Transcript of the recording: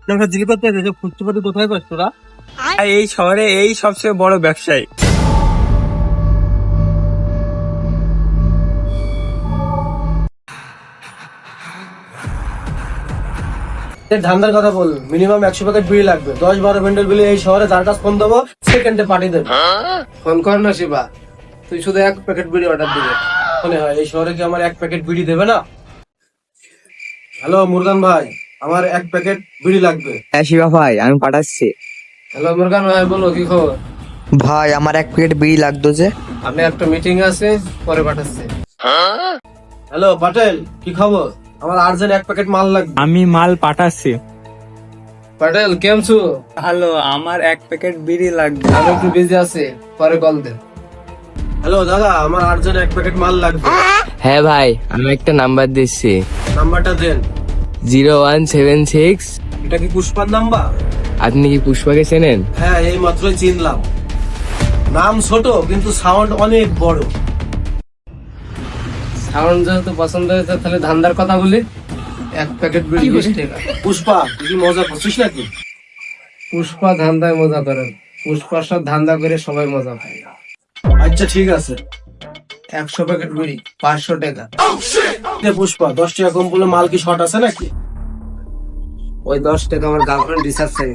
ফুচকাপাতি কোথায় পাস তোরা? আর এই শহরে এই সবচেয়ে বড় ব্যবসায়ী। ধান্দার কথা বল, মিনিমাম 100 প্যাকেট বিড়ি লাগবে। 10-12 বান্ডেল বিড়ি এই শহরে যার কাছে ফোন দেবো সেকেন্ডে পাঠিয়ে দেবে। ফোন কর না শিবা, তুই শুধু 1 প্যাকেট বিড়ি অর্ডার দিবে। মনে হয় এই শহরে কি আমার 1 প্যাকেট বিড়ি দেবে না? হ্যালো মুরগান ভাই, আমার 1 প্যাকেট বিড়ি লাগবে। হ্যাঁ শিবা ভাই, আমি পাঠাচ্ছি। হ্যালো মুরগান ভাই, বলো কি খবর? ভাই আমার 1 প্লেট বিড়ি লাগতো যে। আপনি একটা মিটিং আছে, পরে পাঠাচ্ছি। হ্যালো পাটেল, কি খবর? আমার আর্জেন্ট 1 প্যাকেট মাল লাগবে। আমি মাল পাঠাচ্ছি। পাটেল কেমছো? হ্যালো, আমার 1 প্যাকেট বিড়ি লাগবে। আমি একটু বিজি আছি, পরে কল দে। হ্যালো দাদা, আমার আর্জেন্ট 1 প্যাকেট মাল লাগবে। হ্যাঁ ভাই, আমি একটা নাম্বার দিচ্ছি, নাম্বারটা দেন। 0176। এটা কি পুষ্পার নাম্বার? আপনি কি পুষ্পাকে চেনেন? হ্যাঁ, এই মাত্রই চিনলাম। নাম ছোট কিন্তু সাউন্ড অনেক বড়। সাউন্ড যেহেতু পছন্দ হয়েছে, তাহলে ধান্দার কথা বলি। 1 প্যাকেট বিড়ি 20 টাকা। পুষ্পা, তুই কি মজা করছিস নাকি? পুষ্পা ধান্দায় মজা করেন, পুষ্পার সাথে ধান্দা করে সবাই মজা পায়। আচ্ছা ঠিক আছে, 100 প্যাকেট বিড়ি 500 টাকা। পুষ্পা, 10 টাকা কম বলে মাল কি শর্ট আছে নাকি? ওই 10 টাকা আমার গার্লফ্রেন্ড রিচার্জ চাই।